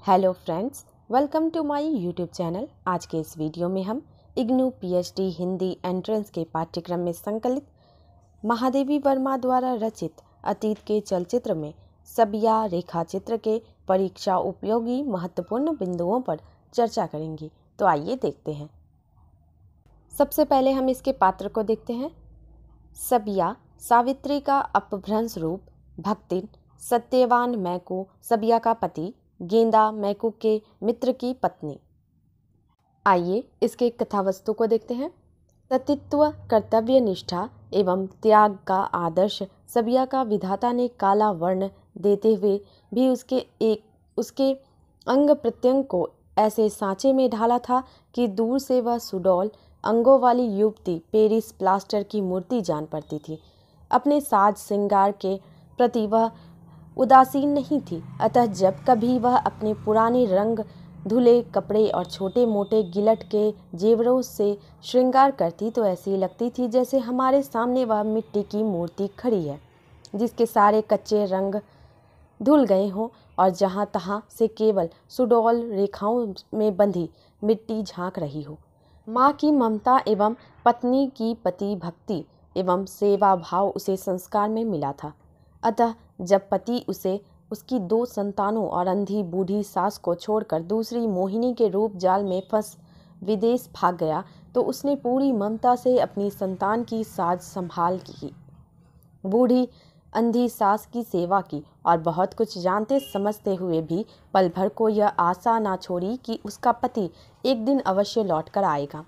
Hello friends, welcome to my YouTube channel. आज के इस वीडियो में हम इग्नू पीएचडी हिंदी एंट्रेंस के पाठ्यक्रम में संकलित महादेवी वर्मा द्वारा रचित अतीत के चलचित्र में सबिया रेखा चित्र के परीक्षा उपयोगी महत्वपूर्ण बिंदुओं पर चर्चा करेंगे। तो आइए देखते हैं। सबसे पहले हम इसके पात्र को देखते हैं। सबिया सावित्री का अपभ्रंश रूप, भक्तिन सत्यवान मैकू सबिया का पति, गेंदा मैकू के मित्र की पत्नी। आइए इसके कथावस्तु को देखते हैं। सतीत्व, कर्तव्य निष्ठा एवं त्याग का आदर्श सबिया का विधाता ने काला वर्ण देते हुए भी उसके अंग प्रत्यंग को ऐसे सांचे में ढाला था कि दूर से वह सुडौल अंगों वाली युवती पेरिस प्लास्टर की मूर्ति जान पड़ती थी। अपने साज श्रृंगार के प्रति वह उदासीन नहीं थी, अतः जब कभी वह अपने पुराने रंग धुले कपड़े और छोटे मोटे गिलट के जेवरों से श्रृंगार करती तो ऐसी लगती थी जैसे हमारे सामने वह मिट्टी की मूर्ति खड़ी है जिसके सारे कच्चे रंग धुल गए हों और जहाँ तहाँ से केवल सुडौल रेखाओं में बंधी मिट्टी झांक रही हो। माँ की ममता एवं पत्नी की पति भक्ति एवं सेवा भाव उसे संस्कार में मिला था। अतः जब पति उसे उसकी 2 संतानों और अंधी बूढ़ी सास को छोड़कर दूसरी मोहिनी के रूप जाल में फंस विदेश भाग गया तो उसने पूरी ममता से अपनी संतान की साज संभाल की, बूढ़ी अंधी सास की सेवा की और बहुत कुछ जानते समझते हुए भी पल भर को यह आशा ना छोड़ी कि उसका पति एक दिन अवश्य लौट कर आएगा।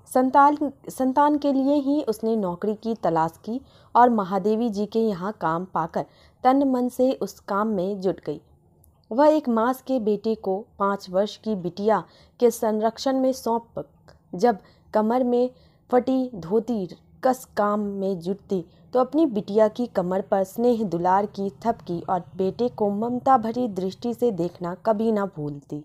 संतान के लिए ही उसने नौकरी की तलाश की और महादेवी जी के यहाँ काम पाकर तन मन से उस काम में जुट गई। वह एक मास के बेटे को 5 वर्ष की बिटिया के संरक्षण में सौंप जब कमर में फटी धोती कस काम में जुटती तो अपनी बिटिया की कमर पर स्नेह दुलार की थपकी और बेटे को ममता भरी दृष्टि से देखना कभी ना भूलती।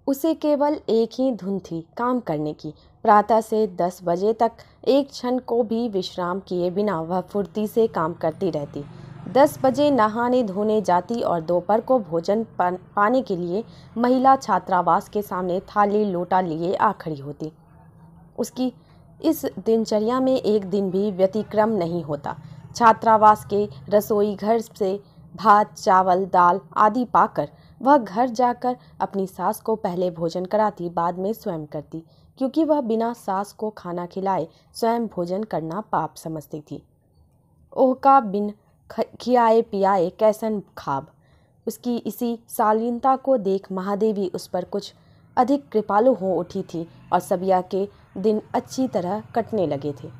उसे केवल एक ही धुन थी काम करने की। प्रातः से 10 बजे तक एक क्षण को भी विश्राम किए बिना वह फुर्ती से काम करती रहती। 10 बजे नहाने धोने जाती और दोपहर को भोजन पाने के लिए महिला छात्रावास के सामने थाली लोटा लिए आ खड़ी होती। उसकी इस दिनचर्या में एक दिन भी व्यतिक्रम नहीं होता। छात्रावास के रसोई घर से भात चावल दाल आदि पाकर वह घर जाकर अपनी सास को पहले भोजन कराती, बाद में स्वयं करती, क्योंकि वह बिना सास को खाना खिलाए स्वयं भोजन करना पाप समझती थी। ओह का बिन खियाए पियाए कैसन खाब। उसकी इसी शालीनता को देख महादेवी उस पर कुछ अधिक कृपालु हो उठी थी और सबिया के दिन अच्छी तरह कटने लगे थे।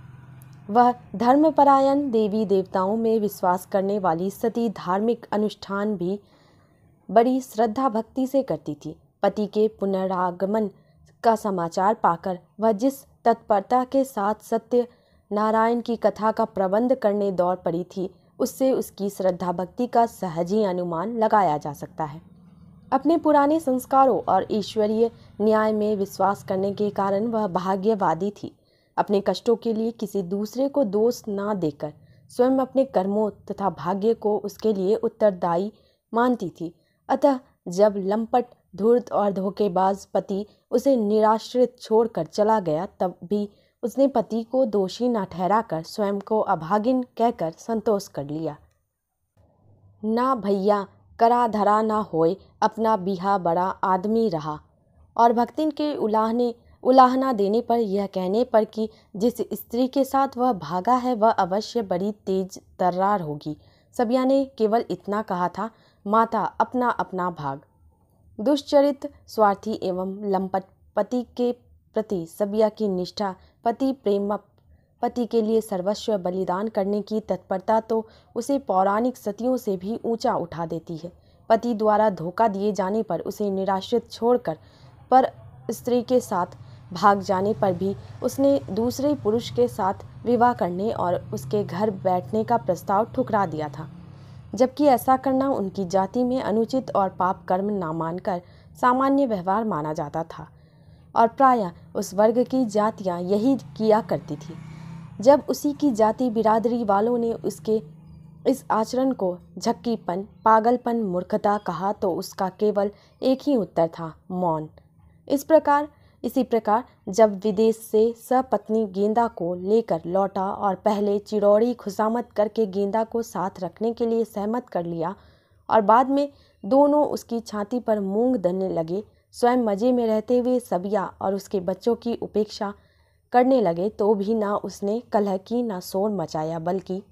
वह धर्मपरायण देवी देवताओं में विश्वास करने वाली सती धार्मिक अनुष्ठान भी बड़ी श्रद्धा भक्ति से करती थी। पति के पुनरागमन का समाचार पाकर वह जिस तत्परता के साथ सत्य नारायण की कथा का प्रबंध करने दौड़ पड़ी थी उससे उसकी श्रद्धा भक्ति का सहज ही अनुमान लगाया जा सकता है। अपने पुराने संस्कारों और ईश्वरीय न्याय में विश्वास करने के कारण वह भाग्यवादी थी। अपने कष्टों के लिए किसी दूसरे को दोष ना देकर स्वयं अपने कर्मों तथा भाग्य को उसके लिए उत्तरदायी मानती थी। अतः जब लंपट धूर्त और धोखेबाज पति उसे निराश्रित छोड़कर चला गया तब भी उसने पति को दोषी न ठहराकर स्वयं को अभागिन कहकर संतोष कर लिया। ना भैया करा धरा ना होए, अपना बिहा बड़ा आदमी रहा। और भक्तिन के उलाहना देने पर यह कहने पर कि जिस स्त्री के साथ वह भागा है वह अवश्य बड़ी तेज तर्रार होगी, सबिया ने केवल इतना कहा था, माता अपना अपना भाग। दुष्चरित स्वार्थी एवं लंपट पति के प्रति सबिया की निष्ठा, पति प्रेम, पति के लिए सर्वस्व बलिदान करने की तत्परता तो उसे पौराणिक सतियों से भी ऊंचा उठा देती है। पति द्वारा धोखा दिए जाने पर उसे निराश्रित छोड़कर पर स्त्री के साथ भाग जाने पर भी उसने दूसरे पुरुष के साथ विवाह करने और उसके घर बैठने का प्रस्ताव ठुकरा दिया था, जबकि ऐसा करना उनकी जाति में अनुचित और पाप कर्म ना मानकर सामान्य व्यवहार माना जाता था और प्रायः उस वर्ग की जातियां यही किया करती थी। जब उसी की जाति बिरादरी वालों ने उसके इस आचरण को झक्कीपन, पागलपन, मूर्खता कहा तो उसका केवल एक ही उत्तर था, मौन। इसी प्रकार जब विदेश से सपत्नी गेंदा को लेकर लौटा और पहले चिरौड़ी खुशामद करके गेंदा को साथ रखने के लिए सहमत कर लिया और बाद में दोनों उसकी छाती पर मूंग धरने लगे, स्वयं मजे में रहते हुए सबिया और उसके बच्चों की उपेक्षा करने लगे, तो भी ना उसने कलह की ना शोर मचाया, बल्कि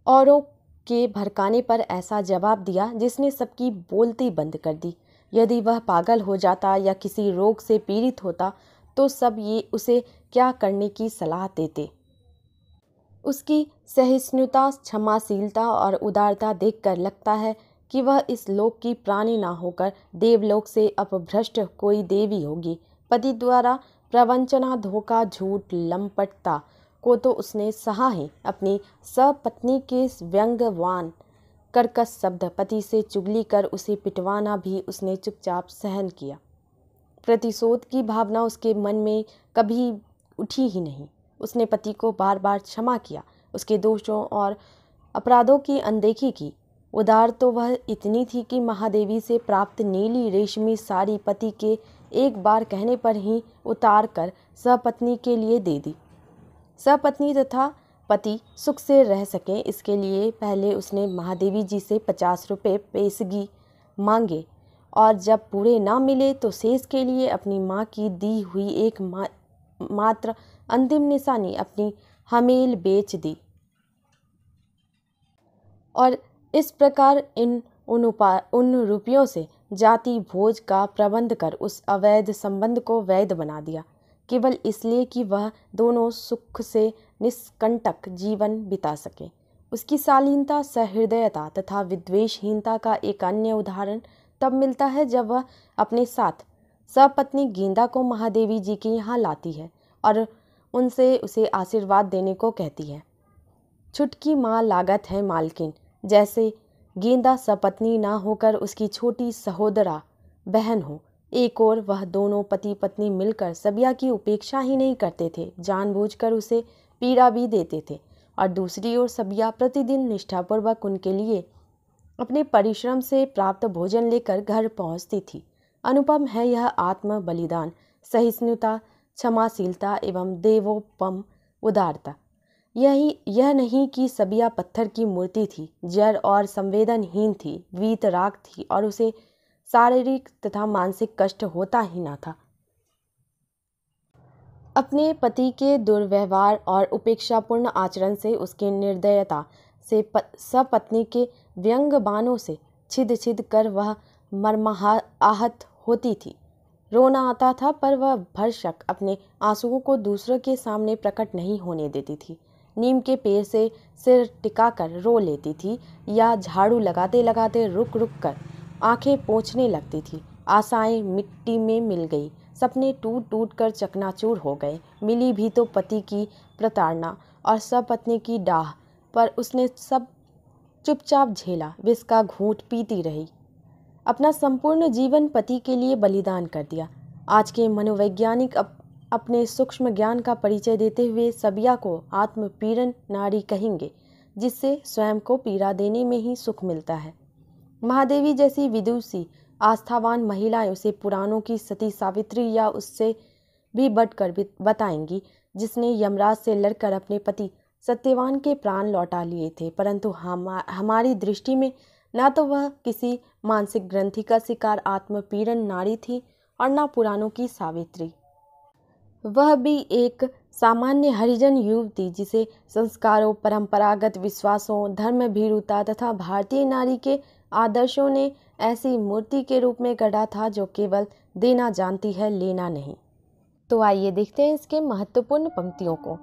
औरों के भड़काने पर ऐसा जवाब दिया जिसने सबकी बोलती बंद कर दी। यदि वह पागल हो जाता या किसी रोग से पीड़ित होता तो सब ये उसे क्या करने की सलाह देते। उसकी सहिष्णुता, क्षमाशीलता और उदारता देखकर लगता है कि वह इस लोक की प्राणी ना होकर देवलोक से अपभ्रष्ट कोई देवी होगी। पति द्वारा प्रवंचना, धोखा, झूठ, लंपटता को तो उसने सहा ही, अपनी सपत्नी के व्यंग्यवान कर्कश शब्द, पति से चुगली कर उसे पिटवाना भी उसने चुपचाप सहन किया। प्रतिशोध की भावना उसके मन में कभी उठी ही नहीं। उसने पति को बार बार क्षमा किया, उसके दोषों और अपराधों की अनदेखी की। उदार तो वह इतनी थी कि महादेवी से प्राप्त नीली रेशमी साड़ी पति के एक बार कहने पर ही उतार कर सपत्नी के लिए दे दी। सपत्नी तथा पति सुख से रह सकें, इसके लिए पहले उसने महादेवी जी से 50 रुपये पेशगी मांगे और जब पूरे ना मिले तो शेष के लिए अपनी माँ की दी हुई एक मात्र अंतिम निशानी, अपनी हमेल बेच दी। और इस प्रकार उन रुपयों से जाति भोज का प्रबंध कर उस अवैध संबंध को वैध बना दिया, केवल इसलिए कि वह दोनों सुख से निष्कंटक जीवन बिता सकें। उसकी शालीनता, सहृदयता तथा विद्वेषहीनता का एक अन्य उदाहरण तब मिलता है जब वह अपने साथ सपत्नी गेंदा को महादेवी जी के यहाँ लाती है और उनसे उसे आशीर्वाद देने को कहती है। छुटकी माँ लागत है मालकिन। जैसे गेंदा सपत्नी ना होकर उसकी छोटी सहोदरा बहन हो। एक और वह दोनों पति पत्नी मिलकर सबिया की उपेक्षा ही नहीं करते थे, जानबूझकर उसे पीड़ा भी देते थे, और दूसरी ओर सबिया प्रतिदिन निष्ठापूर्वक उनके लिए अपने परिश्रम से प्राप्त भोजन लेकर घर पहुंचती थी। अनुपम है यह आत्म बलिदान, सहिष्णुता, क्षमाशीलता एवं देवोपम उदारता। यह नहीं कि सबिया पत्थर की मूर्ति थी, जड़ और संवेदनहीन थी, वीतराग थी और उसे शारीरिक तथा मानसिक कष्ट होता ही ना था। अपने पति के दुर्व्यवहार और उपेक्षापूर्ण आचरण से, उसकी निर्दयता से सपत्नी के व्यंग बाणों से छिद छिद कर वह मर्माहत होती थी। रोना आता था पर वह भरसक अपने आंसुओं को दूसरों के सामने प्रकट नहीं होने देती थी। नीम के पेड़ से सिर टिकाकर रो लेती थी या झाड़ू लगाते लगाते रुक रुक कर आंखें पोंछने लगती थी। आशाएं मिट्टी में मिल गई, सपने टूट टूट कर चकनाचूर हो गए। मिली भी तो पति की प्रताड़ना और सपत्नी की डाह, पर उसने सब चुपचाप झेला, विष का घूंट पीती रही। अपना संपूर्ण जीवन पति के लिए बलिदान कर दिया। आज के मनोवैज्ञानिक अपने सूक्ष्म ज्ञान का परिचय देते हुए सबिया को आत्मपीड़न नारी कहेंगे, जिससे स्वयं को पीड़ा देने में ही सुख मिलता है। महादेवी जैसी विदुषी आस्थावान महिलाएं उसे पुराणों की सती सावित्री या उससे भी बढ़कर बताएंगी, जिसने यमराज से लड़कर अपने पति सत्यवान के प्राण लौटा लिए थे, परंतु हमारी दृष्टि में ना तो वह किसी मानसिक ग्रंथि का शिकार आत्मपीड़न नारी थी और ना पुराणों की सावित्री। वह भी एक सामान्य हरिजन युवती, जिसे संस्कारों, परंपरागत विश्वासों, धर्म भीरुता तथा भारतीय नारी के आदर्शों ने ऐसी मूर्ति के रूप में गढ़ा था जो केवल देना जानती है, लेना नहीं। तो आइए देखते हैं इसके महत्वपूर्ण पंक्तियों को।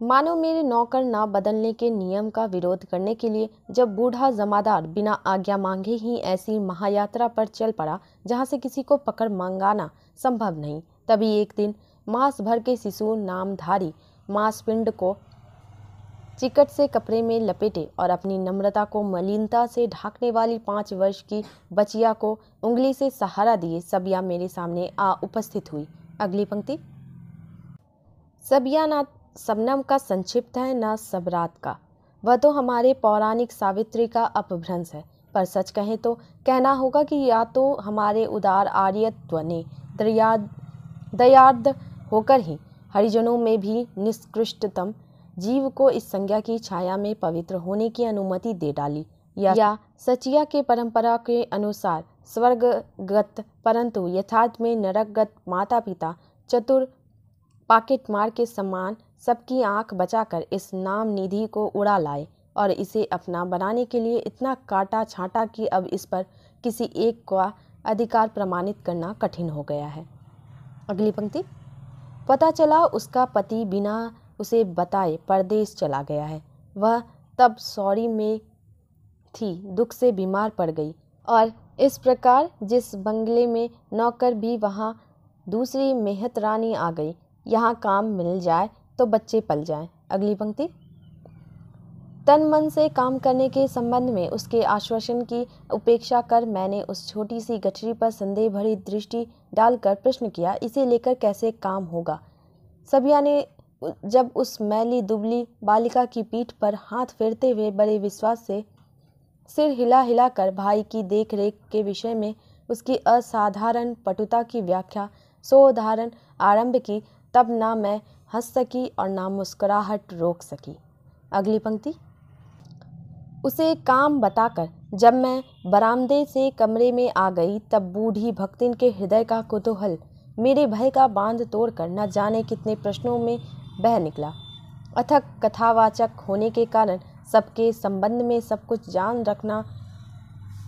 मानो मेरे नौकर ना बदलने के नियम का विरोध करने के लिए जब बूढ़ा जमादार बिना आज्ञा मांगे ही ऐसी महायात्रा पर चल पड़ा जहाँ से किसी को पकड़ मंगाना संभव नहीं, तभी एक दिन मांस भर के शिशु नामधारी मांसपिंड को चिकट से कपड़े में लपेटे और अपनी नम्रता को मलिनता से ढांकने वाली 5 वर्ष की बचिया को उंगली से सहारा दिए सबिया मेरे सामने आ उपस्थित हुई। अगली पंक्ति। सबिया ना शबनम का संक्षिप्त है, ना सबरात का। वह तो हमारे पौराणिक सावित्री का अपभ्रंश है, पर सच कहें तो कहना होगा कि या तो हमारे उदार आर्यत्व ने दयार्द होकर ही हरिजनों में भी निष्कृष्टतम जीव को इस संज्ञा की छाया में पवित्र होने की अनुमति दे डाली, या सचिया के परंपरा के अनुसार स्वर्गगत परंतु यथार्थ में नरकगत माता पिता चतुर पॉकेटमार के समान सबकी आंख बचाकर इस नाम निधि को उड़ा लाए और इसे अपना बनाने के लिए इतना काटा छांटा कि अब इस पर किसी एक का अधिकार प्रमाणित करना कठिन हो गया है। अगली पंक्ति। पता चला उसका पति बिना उसे बताए परदेश चला गया है। वह तब सौरी में थी, दुख से बीमार पड़ गई और इस प्रकार जिस बंगले में नौकर भी वहाँ दूसरी मेहत रानी आ गई। यहाँ काम मिल जाए तो बच्चे पल जाएं। अगली पंक्ति। तन मन से काम करने के संबंध में उसके आश्वासन की उपेक्षा कर मैंने उस छोटी सी गठरी पर संदेह भरी दृष्टि डालकर प्रश्न किया, इसे लेकर कैसे काम होगा। सबिया ने जब उस मैली दुबली बालिका की पीठ पर हाथ फेरते हुए बड़े विश्वास से सिर हिला हिला कर भाई की देख रेख के विषय में उसकी असाधारण पटुता की व्याख्या सोधारण आरंभ की, तब ना मैं हंस सकी और ना मुस्कुराहट रोक सकी। अगली पंक्ति। उसे काम बताकर जब मैं बरामदे से कमरे में आ गई, तब बूढ़ी भक्तिन के हृदय का कुतूहल मेरे भय का बांध तोड़कर न जाने कितने प्रश्नों में बह निकला। अथक कथावाचक होने के कारण सबके संबंध में सब कुछ जान रखना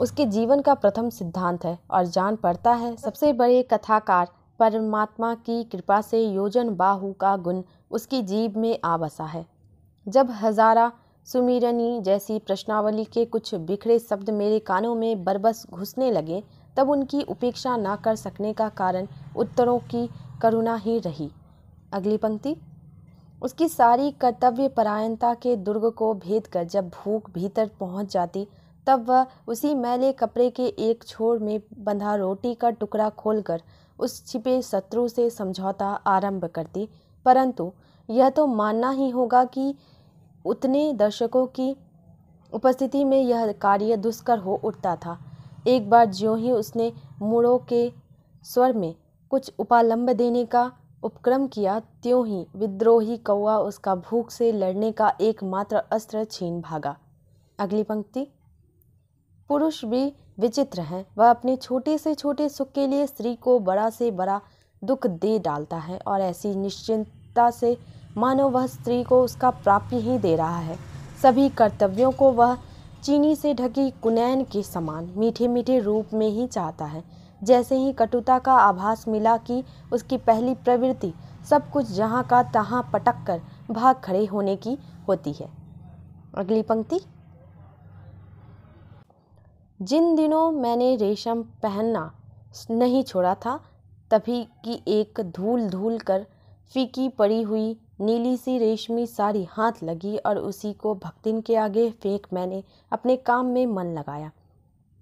उसके जीवन का प्रथम सिद्धांत है और जान पड़ता है सबसे बड़े कथाकार परमात्मा की कृपा से योजन बाहु का गुण उसकी जीभ में आ बसा है। जब हजारा सुमीरनी जैसी प्रश्नावली के कुछ बिखरे शब्द मेरे कानों में बरबस घुसने लगे, तब उनकी उपेक्षा न कर सकने का कारण उत्तरों की करुणा ही रही। अगली पंक्ति। उसकी सारी कर्तव्य परायणता के दुर्ग को भेद कर जब भूख भीतर पहुंच जाती, तब वह उसी मैले कपड़े के एक छोर में बंधा रोटी का टुकड़ा खोलकर उस छिपे शत्रु से समझौता आरंभ करती। परंतु यह तो मानना ही होगा कि उतने दर्शकों की उपस्थिति में यह कार्य दुष्कर हो उठता था। एक बार ज्यों ही उसने मुड़ों के स्वर में कुछ उपालंब देने का उपक्रम किया, त्यों ही विद्रोही कौआ उसका भूख से लड़ने का एकमात्र अस्त्र छीन भागा। अगली पंक्ति। पुरुष भी विचित्र है, वह अपने छोटे से छोटे सुख के लिए स्त्री को बड़ा से बड़ा दुख दे डालता है और ऐसी निश्चिंतता से मानो वह स्त्री को उसका प्राप्य ही दे रहा है। सभी कर्तव्यों को वह चीनी से ढकी कुनैन के समान मीठे मीठे रूप में ही चाहता है। जैसे ही कटुता का आभास मिला कि उसकी पहली प्रवृत्ति सब कुछ जहाँ का तहाँ पटक कर भाग खड़े होने की होती है। अगली पंक्ति। जिन दिनों मैंने रेशम पहनना नहीं छोड़ा था, तभी की एक धूल धूल कर फीकी पड़ी हुई नीली सी रेशमी साड़ी हाथ लगी और उसी को भक्तिन के आगे फेंक मैंने अपने काम में मन लगाया।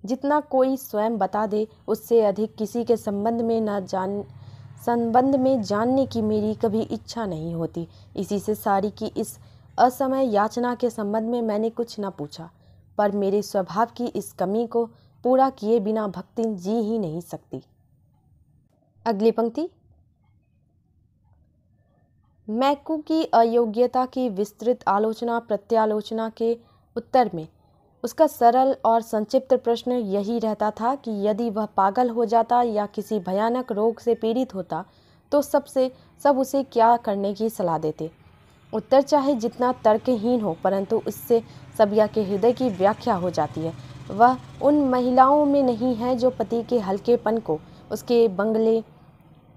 जितना कोई स्वयं बता दे, उससे अधिक किसी के संबंध में जानने की मेरी कभी इच्छा नहीं होती। इसी से साड़ी की इस असमय याचना के संबंध में मैंने कुछ न पूछा, पर मेरे स्वभाव की इस कमी को पूरा किए बिना भक्तिन जी ही नहीं सकती। अगली पंक्ति। मैकू की अयोग्यता की विस्तृत आलोचना प्रत्यालोचना के उत्तर में उसका सरल और संक्षिप्त प्रश्न यही रहता था कि यदि वह पागल हो जाता या किसी भयानक रोग से पीड़ित होता तो सब उसे क्या करने की सलाह देते। उत्तर चाहे जितना तर्कहीन हो, परंतु इससे सबिया के हृदय की व्याख्या हो जाती है। वह उन महिलाओं में नहीं है जो पति के हल्केपन को उसके बंगले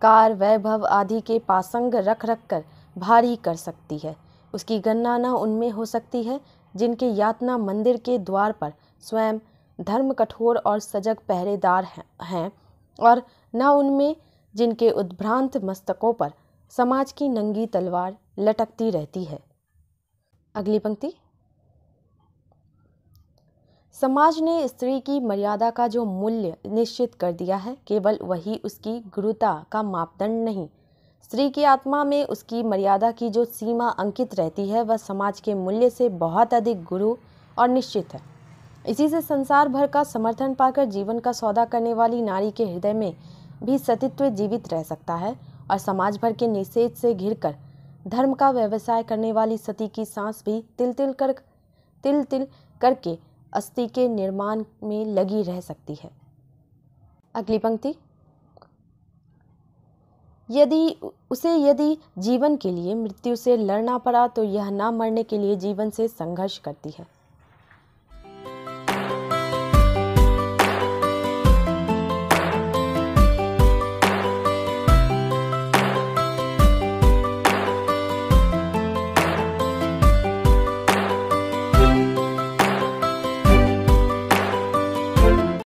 कार वैभव आदि के पासंग रख रख कर भारी कर सकती है। उसकी गणना न उनमें हो सकती है जिनके यातना मंदिर के द्वार पर स्वयं धर्म कठोर और सजग पहरेदार हैं, और न उनमें जिनके उद्भ्रांत मस्तकों पर समाज की नंगी तलवार लटकती रहती है। अगली पंक्ति। समाज ने स्त्री की मर्यादा का जो मूल्य निश्चित कर दिया है, केवल वही उसकी गुरुता का मापदंड नहीं, स्त्री की आत्मा में उसकी मर्यादा की जो सीमा अंकित रहती है वह समाज के मूल्य से बहुत अधिक गुरु और निश्चित है। इसी से संसार भर का समर्थन पाकर जीवन का सौदा करने वाली नारी के हृदय में भी सतीत्व जीवित रह सकता है और समाज भर के निषेध से घिरकर धर्म का व्यवसाय करने वाली सती की सांस भी तिल तिल करके अस्थि के निर्माण में लगी रह सकती है। अगली पंक्ति, यदि जीवन के लिए मृत्यु से लड़ना पड़ा तो यह न मरने के लिए जीवन से संघर्ष करती है।